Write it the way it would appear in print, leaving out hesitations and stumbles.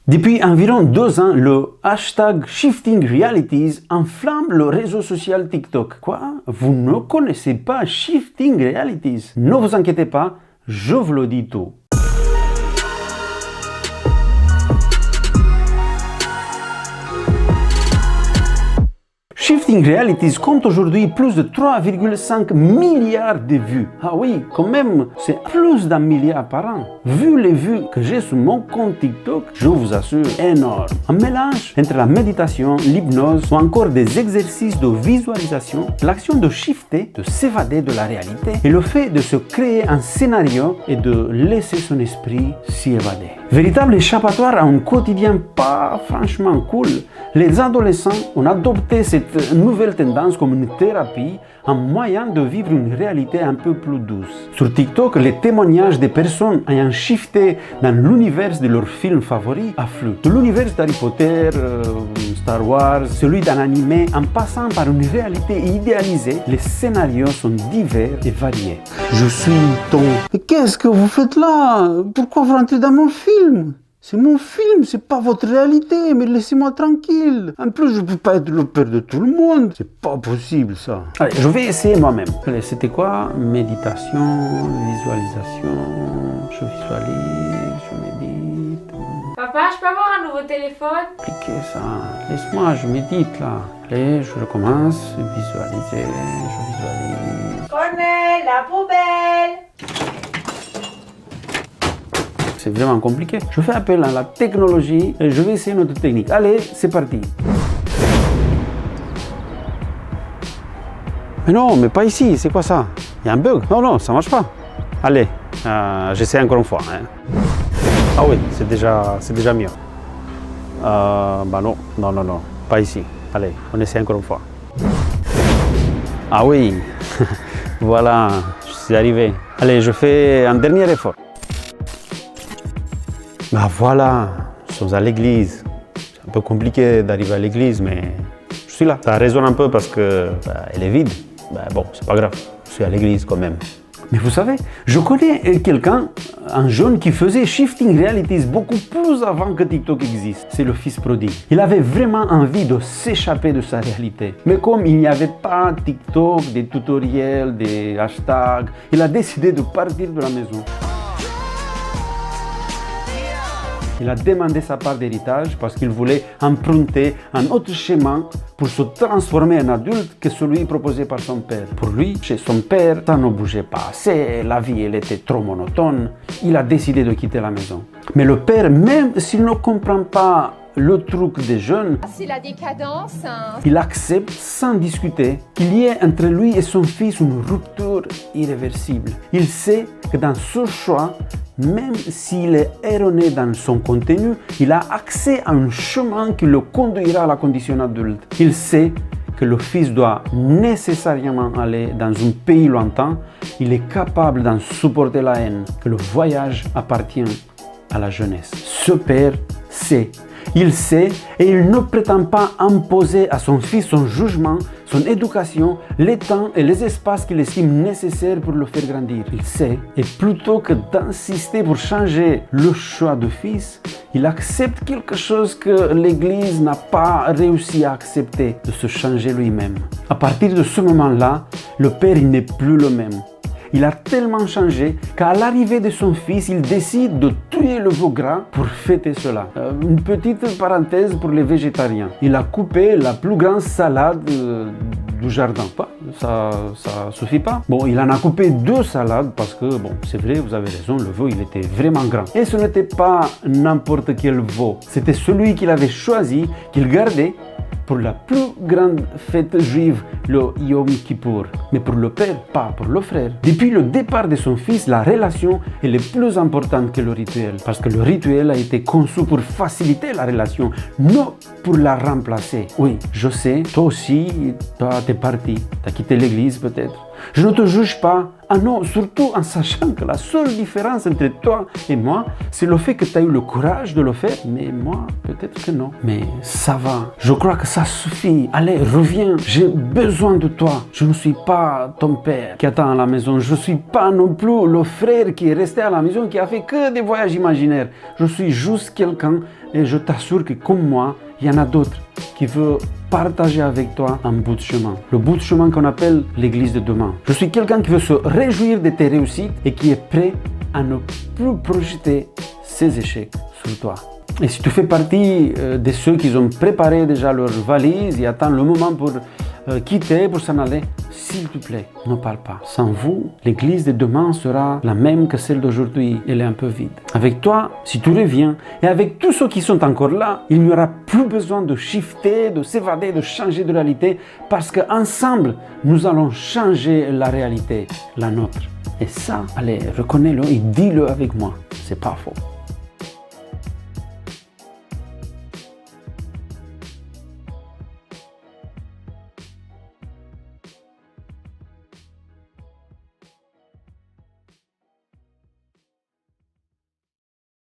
Depuis environ 2 ans, le hashtag Shifting Realities enflamme le réseau social TikTok. Quoi? Vous ne connaissez pas Shifting Realities? Ne vous inquiétez pas, je vous le dis tout. Shifting Realities compte aujourd'hui plus de 3,5 milliards de vues. Ah oui, quand même, c'est plus d'1 milliard par an. Vu les vues que j'ai sur mon compte TikTok, je vous assure, énorme. Un mélange entre la méditation, l'hypnose ou encore des exercices de visualisation, l'action de shifter, de s'évader de la réalité et le fait de se créer un scénario et de laisser son esprit s'y évader. Véritable échappatoire à un quotidien pas franchement cool, les adolescents ont adopté cette nouvelle tendance comme une thérapie, un moyen de vivre une réalité un peu plus douce. Sur TikTok, les témoignages des personnes ayant shifté dans l'univers de leurs films favoris affluent. De l'univers d'Harry Potter, Star Wars, celui d'un animé, en passant par une réalité idéalisée, les scénarios sont divers et variés. Je suis ton... Mais qu'est-ce que vous faites là? Pourquoi vous rentrez dans mon film? C'est mon film, c'est pas votre réalité, mais laissez-moi tranquille. En plus, je peux pas être le père de tout le monde. C'est pas possible, ça. Allez, je vais essayer moi-même. Allez, c'était quoi? Méditation, visualisation, je visualise, je médite. Papa, je peux avoir un nouveau téléphone? Compliqué, ça. Laisse-moi, je médite, là. Allez, je recommence. Visualiser, je visualise. Cornel, la poubelle! C'est vraiment compliqué. Je fais appel à la technologie et je vais essayer notre technique. Allez, c'est parti. Mais non, mais pas ici. C'est quoi ça? Il y a un bug? Non, ça marche pas. Allez, j'essaie encore une fois. Hein. Ah oui, c'est déjà mieux. Bah non, pas ici. Allez, on essaie encore une fois. Ah oui, voilà, je suis arrivé. Allez, je fais un dernier effort. Bah voilà, nous sommes à l'église. C'est un peu compliqué d'arriver à l'église, mais je suis là. Ça résonne un peu parce que elle est vide. Bah bon, c'est pas grave, je suis à l'église quand même. Mais vous savez, je connais quelqu'un, un jeune qui faisait Shifting Realities beaucoup plus avant que TikTok existe. C'est le fils prodigue. Il avait vraiment envie de s'échapper de sa réalité. Mais comme il n'y avait pas TikTok, des tutoriels, des hashtags, il a décidé de partir de la maison. Il a demandé sa part d'héritage parce qu'il voulait emprunter un autre chemin pour se transformer en adulte que celui proposé par son père. Pour lui, chez son père, ça ne bougeait pas assez, la vie elle était trop monotone. Il a décidé de quitter la maison. Mais le père, même s'il ne comprend pas le truc des jeunes, C'est la décadence. Hein. il accepte sans discuter qu'il y ait entre lui et son fils une rupture irréversible. Il sait que dans ce choix, même s'il est erroné dans son contenu, il a accès à un chemin qui le conduira à la condition adulte. Il sait que le fils doit nécessairement aller dans un pays lointain. Il est capable d'en supporter la haine, que le voyage appartient à la jeunesse. Ce père sait. Il sait et il ne prétend pas imposer à son fils son jugement, son éducation, les temps et les espaces qu'il estime nécessaires pour le faire grandir. Il sait et plutôt que d'insister pour changer le choix de fils, il accepte quelque chose que l'Église n'a pas réussi à accepter, de se changer lui-même. À partir de ce moment-là, le père il n'est plus le même. Il a tellement changé qu'à l'arrivée de son fils, il décide de tuer le veau gras pour fêter cela. Une petite parenthèse pour les végétariens. Il a coupé la plus grande salade du jardin. Ça suffit pas. Bon, il en a coupé 2 salades parce que, bon, c'est vrai, vous avez raison, le veau, il était vraiment grand. Et ce n'était pas n'importe quel veau. C'était celui qu'il avait choisi, qu'il gardait pour la plus grande fête juive, le Yom Kippour. Mais pour le père, pas pour le frère. Depuis le départ de son fils, la relation elle est plus importante que le rituel. Parce que le rituel a été conçu pour faciliter la relation, non pour la remplacer. Oui, je sais, toi aussi, toi t'es parti, t'as quitté l'église peut-être. Je ne te juge pas. Ah non, surtout en sachant que la seule différence entre toi et moi, c'est le fait que tu as eu le courage de le faire, mais moi, peut-être que non. Mais ça va, je crois que ça suffit. Allez, reviens, j'ai besoin de toi. Je ne suis pas ton père qui attend à la maison. Je ne suis pas non plus le frère qui est resté à la maison, qui a fait que des voyages imaginaires. Je suis juste quelqu'un et je t'assure que comme moi, il y en a d'autres qui veulent partager avec toi un bout de chemin. Le bout de chemin qu'on appelle l'église de demain. Je suis quelqu'un qui veut se réjouir de tes réussites et qui est prêt à ne plus projeter ses échecs sur toi. Et si tu fais partie de ceux qui ont préparé déjà leur valise et attendent le moment pour quitter, pour s'en aller, s'il te plaît, ne parle pas. Sans vous, l'église de demain sera la même que celle d'aujourd'hui. Elle est un peu vide. Avec toi, si tu reviens, et avec tous ceux qui sont encore là, il n'y aura plus besoin de shifter, de s'évader, de changer de réalité, parce qu'ensemble, nous allons changer la réalité, la nôtre. Et ça, allez, reconnais-le et dis-le avec moi. C'est pas faux.